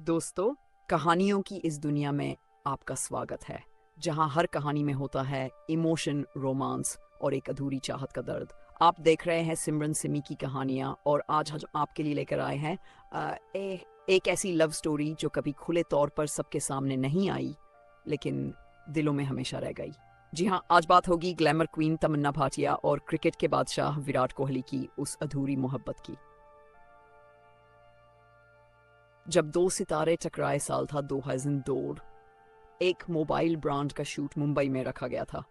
दोस्तों, कहानियों की इस दुनिया में आपका स्वागत है, जहां हर कहानी में होता है इमोशन, रोमांस और एक अधूरी चाहत का दर्द। आप देख रहे हैं सिमरन सिमी की कहानियां और आज हम आपके लिए लेकर आए हैं एक ऐसी लव स्टोरी जो कभी खुले तौर पर सबके सामने नहीं आई, लेकिन दिलों में हमेशा रह गई। जी हाँ, आज बात होगी ग्लैमर क्वीन तमन्ना भाटिया और क्रिकेट के बादशाह विराट कोहली की उस अधूरी मोहब्बत की। जब दो सितारे टकराए साल था 2002, एक मोबाइल ब्रांड का शूट मुंबई में रखा गया था।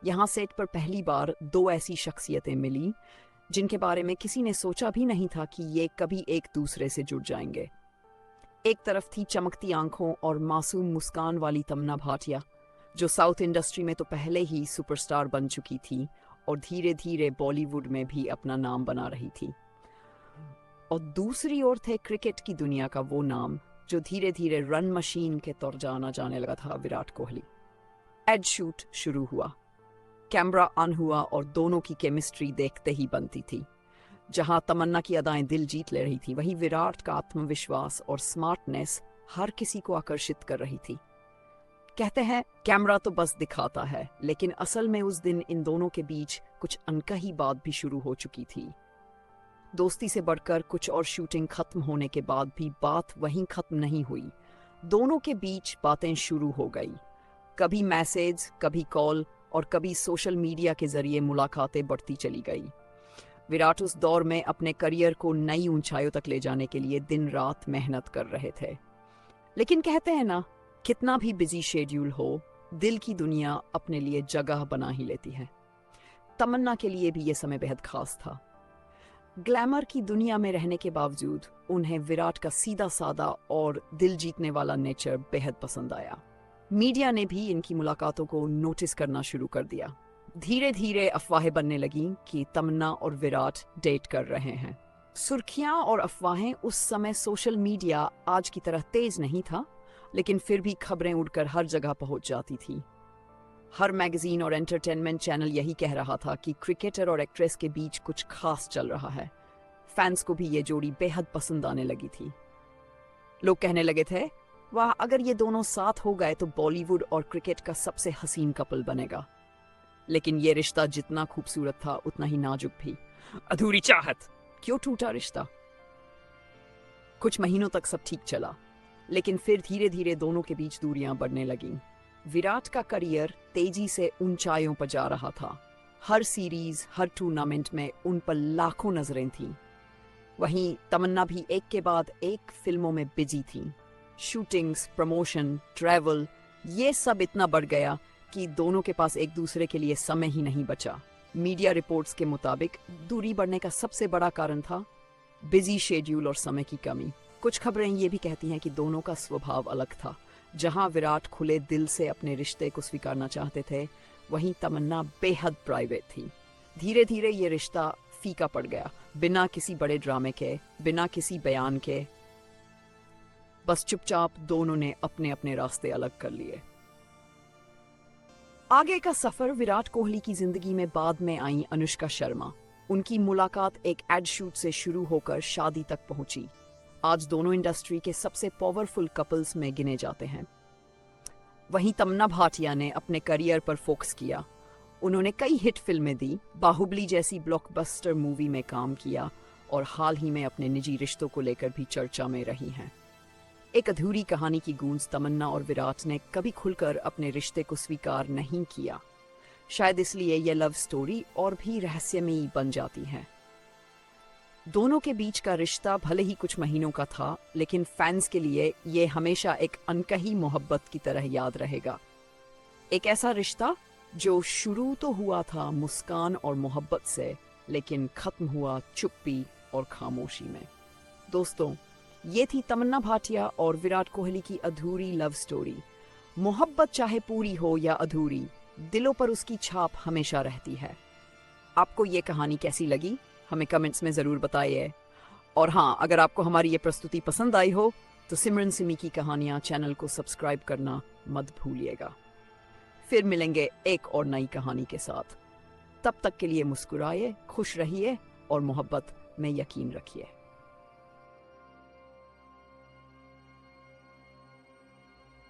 यहाँ सेट पर पहली बार दो ऐसी शख्सियतें मिली जिनके बारे में किसी ने सोचा भी नहीं था कि ये कभी एक दूसरे से जुड़ जाएंगे। एक तरफ थी चमकती आंखों और मासूम मुस्कान वाली तमन्ना भाटिया, जो साउथ इंडस्ट्री में तो पहले ही सुपरस्टार बन चुकी थी और धीरे धीरे बॉलीवुड में भी अपना नाम बना रही थी। और दूसरी ओर थे क्रिकेट की दुनिया का वो नाम जो धीरे धीरे रन मशीन के तौर जाना जाने लगा था, विराट कोहली। एड शूट शुरू हुआ, कैमरा ऑन हुआ और दोनों की केमिस्ट्री देखते ही बनती थी। जहां तमन्ना की अदाएं दिल जीत ले रही थी, वहीं विराट का आत्मविश्वास और स्मार्टनेस हर किसी को आकर्षित कर रही थी। कहते हैं कैमरा तो बस दिखाता है, लेकिन असल में उस दिन इन दोनों के बीच कुछ अनकही बात भी शुरू हो चुकी थी। दोस्ती से बढ़कर कुछ और शूटिंग खत्म होने के बाद भी बात वहीं खत्म नहीं हुई। दोनों के बीच बातें शुरू हो गई, कभी मैसेज, कभी कॉल और कभी सोशल मीडिया के जरिए मुलाकातें बढ़ती चली गई। विराट उस दौर में अपने करियर को नई ऊंचाइयों तक ले जाने के लिए दिन रात मेहनत कर रहे थे। लेकिन कहते हैं ना, कितना भी बिजी शेड्यूल हो, दिल की दुनिया अपने लिए जगह बना ही लेती है। तमन्ना के लिए भी ये समय बेहद खास था। ग्लैमर की दुनिया में रहने के बावजूद उन्हें विराट का सीधा साधा और दिल जीतने वाला नेचर बेहद पसंद आया। मीडिया ने भी इनकी मुलाकातों को नोटिस करना शुरू कर दिया। धीरे धीरे अफवाहें बनने लगीं कि तमन्ना और विराट डेट कर रहे हैं। सुर्खियां और अफवाहें उस समय सोशल मीडिया आज की तरह तेज नहीं था, लेकिन फिर भी खबरें उड़कर हर जगह पहुंच जाती थी। हर मैगजीन और एंटरटेनमेंट चैनल यही कह रहा था कि क्रिकेटर और एक्ट्रेस के बीच कुछ खास चल रहा है। फैंस को भी ये जोड़ी बेहद पसंद आने लगी थी। लोग कहने लगे थे, वाह, अगर ये दोनों साथ हो गए तो बॉलीवुड और क्रिकेट का सबसे हसीन कपल बनेगा। लेकिन ये रिश्ता जितना खूबसूरत था उतना ही नाजुक भी। अधूरी चाहत, क्यों टूटा रिश्ता? कुछ महीनों तक सब ठीक चला, लेकिन फिर धीरे धीरे दोनों के बीच दूरियां बढ़ने लगीं। विराट का करियर तेजी से ऊंचाइयों पर जा रहा था। हर सीरीज, हर टूर्नामेंट में उन पर लाखों नजरें थीं। वहीं तमन्ना भी एक के बाद एक फिल्मों में बिजी थी। शूटिंग्स, प्रमोशन, ट्रैवल, ये सब इतना बढ़ गया कि दोनों के पास एक दूसरे के लिए समय ही नहीं बचा। मीडिया रिपोर्ट्स के मुताबिक दूरी बढ़ने का सबसे बड़ा कारण था बिजी शेड्यूल और समय की कमी। कुछ खबरें ये भी कहती हैं कि दोनों का स्वभाव अलग था। जहां विराट खुले दिल से अपने रिश्ते को स्वीकारना चाहते थे, वहीं तमन्ना बेहद प्राइवेट थी। धीरे धीरे ये रिश्ता फीका पड़ गया, बिना किसी बड़े ड्रामे के, बिना किसी बयान के। बस चुपचाप दोनों ने अपने अपने रास्ते अलग कर लिए। आगे का सफर विराट कोहली की जिंदगी में बाद में आई अनुष्का शर्मा। उनकी मुलाकात एक एड शूट से शुरू होकर शादी तक पहुंची। आज दोनों इंडस्ट्री के सबसे पावरफुल कपल्स में गिने जाते हैं। वहीं तमन्ना भाटिया ने अपने करियर पर फोकस किया। उन्होंने कई हिट फिल्में दी, बाहुबली जैसी ब्लॉकबस्टर मूवी में काम किया और हाल ही में अपने निजी रिश्तों को लेकर भी चर्चा में रही हैं। एक अधूरी कहानी की गूंज तमन्ना और विराट ने कभी खुलकर अपने रिश्ते को स्वीकार नहीं किया। शायद इसलिए यह लव स्टोरी और भी रहस्यमयी बन जाती है। दोनों के बीच का रिश्ता भले ही कुछ महीनों का था, लेकिन फैंस के लिए ये हमेशा एक अनकही मोहब्बत की तरह याद रहेगा। एक ऐसा रिश्ता जो शुरू तो हुआ था मुस्कान और मोहब्बत से, लेकिन खत्म हुआ चुप्पी और खामोशी में। दोस्तों, ये थी तमन्ना भाटिया और विराट कोहली की अधूरी लव स्टोरी। मोहब्बत चाहे पूरी हो या अधूरी, दिलों पर उसकी छाप हमेशा रहती है। आपको ये कहानी कैसी लगी? हमें कमेंट्स में ज़रूर बताइए। और हाँ, अगर आपको हमारी ये प्रस्तुति पसंद आई हो तो सिमरन सिमी की कहानियाँ चैनल को सब्सक्राइब करना मत भूलिएगा। फिर मिलेंगे एक और नई कहानी के साथ। तब तक के लिए मुस्कुराइए, खुश रहिए और मोहब्बत में यकीन रखिए।